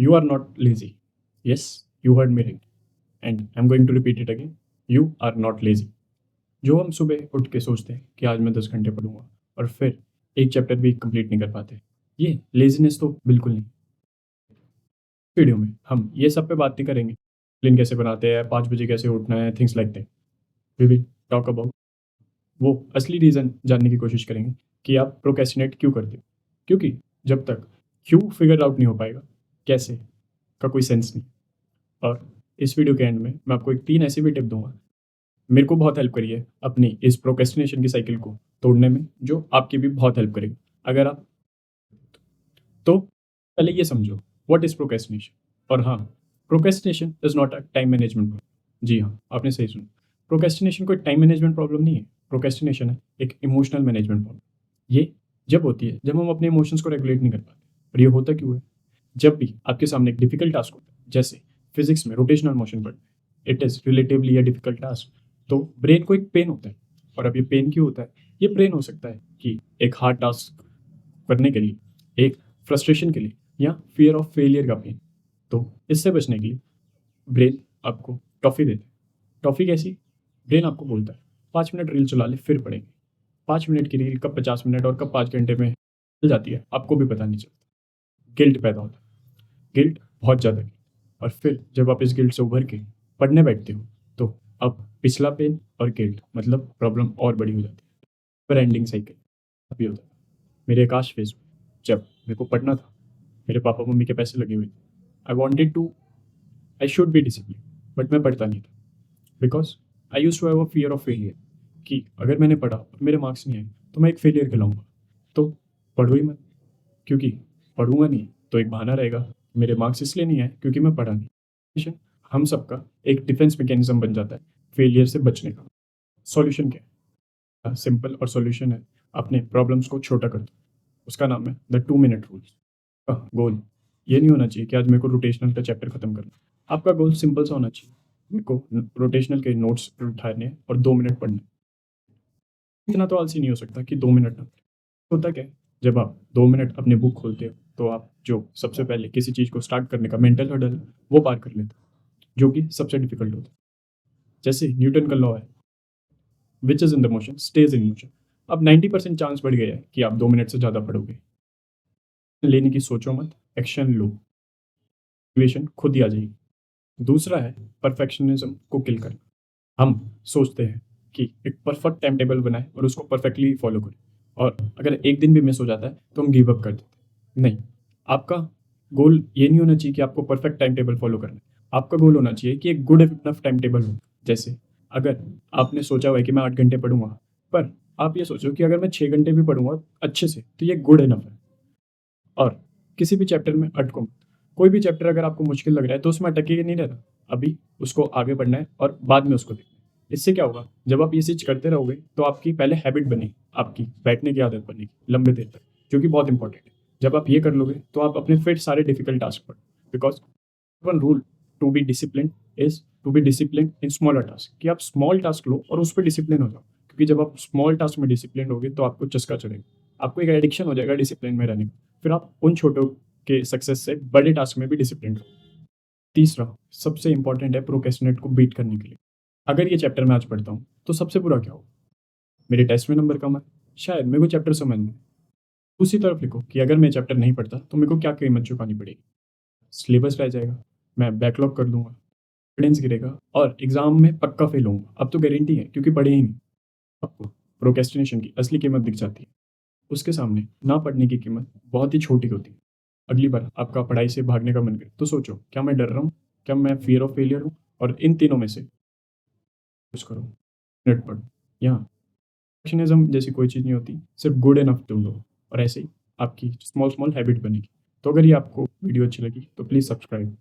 You are not lazy. Yes, you heard me right. And I'm going to repeat it again. You are not lazy. जो हम सुबह उठ के सोचते हैं कि आज मैं 10 घंटे पढ़ूंगा और फिर एक चैप्टर भी कंप्लीट नहीं कर पाते, ये लेजीनेस तो बिल्कुल नहीं। वीडियो में हम ये सब पे बात नहीं करेंगे, प्लान कैसे बनाते हैं, 5 बजे कैसे उठना है, things like that. We will talk about वो असली रीज़न जानने की कोशिश करेंगे कि आप प्रोक्रेस्टिनेट क्यों करते हो। क्योंकि जब तक क्यों फिगर आउट नहीं हो पाएगा, कैसे का कोई सेंस नहीं। और इस वीडियो के एंड में मैं आपको एक 3 ऐसी भी टिप दूँगा, मेरे को बहुत हेल्प करी है अपनी इस प्रोक्रेस्टिनेशन की साइकिल को तोड़ने में, जो आपकी भी बहुत हेल्प करेगी। अगर आप तो पहले ये समझो व्हाट इज़ प्रोक्रेस्टिनेशन। और हाँ, procrastination is not a time management problem. जी हाँ, आपने सही सुना। प्रोक्रेस्टिनेशन कोई टाइम मैनेजमेंट प्रॉब्लम नहीं है। प्रोक्रेस्टिनेशन है एक इमोशनल मैनेजमेंट प्रॉब्लम। ये जब होती है जब हम अपने इमोशंस को रेगुलेट नहीं कर पाते। और ये होता क्यों है? जब भी आपके सामने एक डिफिकल्ट टास्क होता है, जैसे फिजिक्स में रोटेशनल मोशन पढ़ना, it is relatively a difficult task, तो ब्रेन को एक पेन होता है। और अब ये पेन क्यों होता है? ये पेन हो सकता है कि एक हार्ड टास्क करने के लिए, एक फ्रस्ट्रेशन के लिए, या फियर ऑफ फेलियर का पेन। तो इससे बचने के लिए ब्रेन आपको टॉफ़ी देता है। टॉफ़ी कैसी? ब्रेन आपको बोलता है 5 मिनट रील चला ले फिर पढ़ेंगे। 5 मिनट की रील कब 50 मिनट और कब 5 घंटे में चल जाती है आपको भी पता नहीं चलता। गिल्ट पैदा होता है, गिल्ट बहुत ज़्यादा गिल्ट। और फिर जब आप इस गिल्ट से उभर के पढ़ने बैठते हो, तो अब पिछला पेन और गिल्ट मतलब प्रॉब्लम और बड़ी हो जाती है। पर एंडिंग साइकिल अभी होता है। मेरे आकाश फेज में जब मेरे को पढ़ना था, मेरे पापा मम्मी के पैसे लगे हुए थे, I wanted to, I should be discipline, but मैं पढ़ता नहीं था because I use to have a fear of failure कि अगर मैंने पढ़ा और मेरे मार्क्स नहीं आए तो मैं एक फेलियर कहलाऊंगा। तो पढ़ो ही मत, क्योंकि पढ़ूंगा नहीं तो एक बहाना रहेगा मेरे मार्क्स इसलिए नहीं आए क्योंकि मैं पढ़ा नहीं। हम सबका एक डिफेंस मैकेनिज्म बन जाता है फेलियर से बचने का। सॉल्यूशन क्या है? सिंपल और सॉल्यूशन है अपने प्रॉब्लम्स को छोटा कर दो। उसका नाम है द 2 मिनट रूल्स। गोल ये नहीं होना चाहिए कि आज मेरे को रोटेशनल का चैप्टर खत्म करना है। आपका गोल सिंपल सा होना चाहिए, मेरे को रोटेशनल के नोट्स उठाने हैं और 2 मिनट पढ़ने हैं। इतना तो आलसी नहीं हो सकता कि 2 मिनट ना पढ़े। होता क्या है, जब आप 2 मिनट अपनी बुक खोलते हो तो आप जो सबसे पहले किसी चीज़ को स्टार्ट करने का मेंटल हर्डल है वो पार कर लेते हो, जो कि सबसे डिफिकल्ट होता है। जैसे न्यूटन का लॉ है, which is in the motion stage in motion. अब 90% चांस बढ़ गया है कि आप 2 मिनट से ज़्यादा पढ़ोगे। लेने की सोचो मत, एक्शन लो, मोटिवेशन खुद ही आ जाएगी। दूसरा है परफेक्शनिज्म को किल करना। हम सोचते हैं कि एक परफेक्ट टाइम टेबल बनाए और उसको परफेक्टली फॉलो करें, और अगर एक दिन भी मिस हो जाता है तो हम गिव अप कर देते हैं। नहीं, आपका गोल ये नहीं होना चाहिए कि आपको परफेक्ट टाइम टेबल फॉलो करना है। आपका गोल होना चाहिए कि एक गुड इनफ टाइम टेबल हो। जैसे अगर आपने सोचा हुआ है कि मैं 8 घंटे पढ़ूंगा, पर आप ये सोचो कि अगर मैं 6 घंटे भी पढ़ूंगा अच्छे से तो ये गुड इनफ है। और किसी भी चैप्टर में अटको मत। कोई भी चैप्टर अगर आपको मुश्किल लग रहा है तो उसमें अटके नहीं रहना, अभी उसको आगे बढ़ना है और बाद में उसको देखना है। इससे क्या होगा, जब आप ये चीज़ करते रहोगे तो आपकी पहले हैबिट बनेगी, आपकी बैठने की आदत बनेगी लंबे देर तक, जो कि बहुत इंपॉर्टेंट है। जब आप ये कर लोगे तो आप अपने फिर सारे डिफिकल्ट टास्क पढ़ो, because one rule to be discipline is to be discipline in smaller task, कि आप स्मॉल टास्क लो और उस पर डिसिप्लिन हो जाओ। क्योंकि जब आप स्मॉल टास्क में डिसिप्लिन होगे तो आपको चस्का चढ़ेगा, आपको एक एडिक्शन हो जाएगा डिसिप्लिन में रहने का। फिर आप उन छोटों के सक्सेस से बड़े टास्क में भी डिसिप्लिन रहो। तीसरा सबसे इंपॉर्टेंट है प्रोक्रेस्टिनेट को बीट करने के लिए। अगर ये चैप्टर मैं आज पढ़ता हूँ तो सबसे बुरा क्या हो, मेरे टेस्ट में नंबर कम है, शायद मेरे को चैप्टर समझ में। उसी तरफ लिखो कि अगर मैं चैप्टर नहीं पढ़ता तो मेरे को क्या कीमत चुकानी पड़ेगी। सिलेबस रह जाएगा, मैं बैकलॉग कर दूंगा, कॉन्फिडेंस गिरेगा और एग्जाम में पक्का फेल होऊंगा। अब तो गारंटी है क्योंकि पढ़े ही नहीं। आपको प्रोक्रेस्टिनेशन की असली कीमत दिख जाती है, उसके सामने ना पढ़ने की कीमत बहुत ही छोटी होती है। अगली बार आपका पढ़ाई से भागने का मन करे तो सोचो, क्या मैं डर रहा हूँ, क्या मैं फियर ऑफ फेलियर हूँ, और इन तीनों में से चूज करो। मिनट पढ़ो। यहाँ परफेक्शनिज्म जैसी कोई चीज़ नहीं होती, सिर्फ गुड इनफ ढूंढो, और ऐसे ही आपकी स्मॉल स्मॉल हैबिट बनेगी। तो अगर ये आपको वीडियो अच्छी लगी तो प्लीज़ सब्सक्राइब।